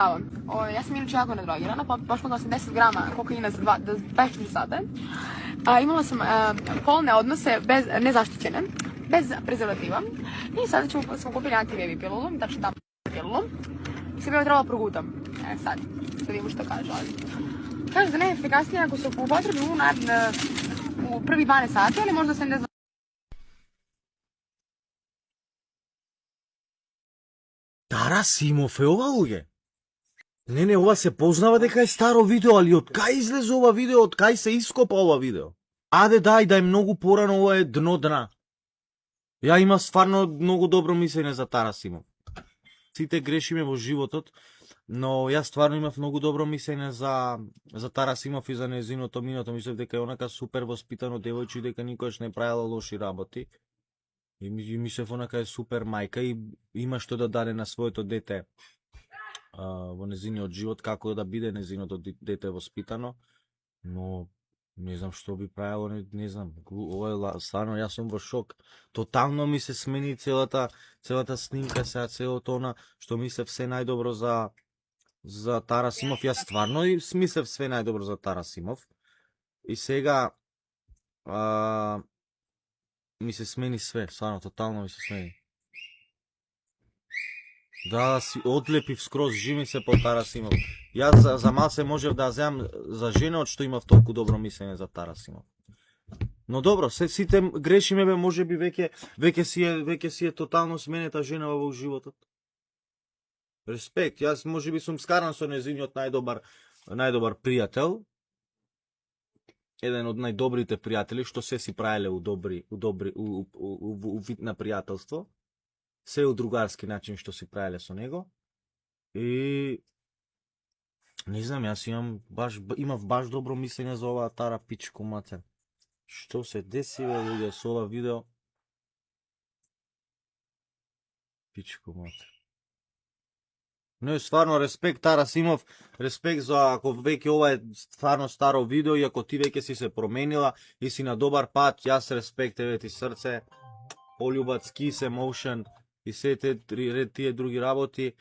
Ja sam inače jako nadrogirana, pošla sam 10 grama kokaina za 24 sata. Imala sam polne odnose nezaštićene, bez prezervativa. I sada smo kupili anti-baby pilulu, tačno tamo pilulu. I sad bi joj trebala progutam. Sad, da vidimo što kaže ovdje. Kaže da ne je efikasnije ako se upotrebi u prvi 12 sati, ali možda se ne zna. Тара Симов е ова луѓе? Не, ова се познава дека е старо видео, али од кај излезе ова видео, од кај се ископа ова видео? Аде дај да е многу порано, ова е дно дна. Ја има стварно многу добро мислење за Тара Симов. Сите грешиме во животот, но јас стварно имав многу добро мислење за Тара Симов и за незиното минато. Мислев дека е онака супер воспитано девојче и дека никош не правила лоши работи. И мислев онака е супер мајка и има што да даде на своето дете во незиниот живот, како да биде незиното дете воспитано, но не знам што би правило, не знам, ова е стварно, јас сум во шок. Тотално ми се смени целата снимка, сега целото она што мислев се најдобро за Тара Симов. Јас стварно и смислев све најдобро за Тара Симов. И сега ми се смени све, стварно, тотално ми се смени. Да си одлепив скроз жими се по Тара Симов. Јас за мал се можев да земам за женот што имав толку добро мислење за Тара Симов. Но добро, сите грешиме бе, може би веќе си е тотално сменета жена во животот. Респект, јас може би сум скаран со незиниот најдобар пријател. Еден од најдобрите пријатели што се си правеле у вид на пријателство. Се у другарски начин што си правеле со него. И не знам, јас имав баш добро мислење за оваа Тара пичко матер. Што се деси бе луѓе со ова видео? Пичко матер. Не, стварно, респект Тара Симов, респект за ако веќе ова е стварно старо видео и ако ти веќе си се променила и си на добар пат, јас респект, еве ти срце, полюбац, kiss, emotion и се тие други работи.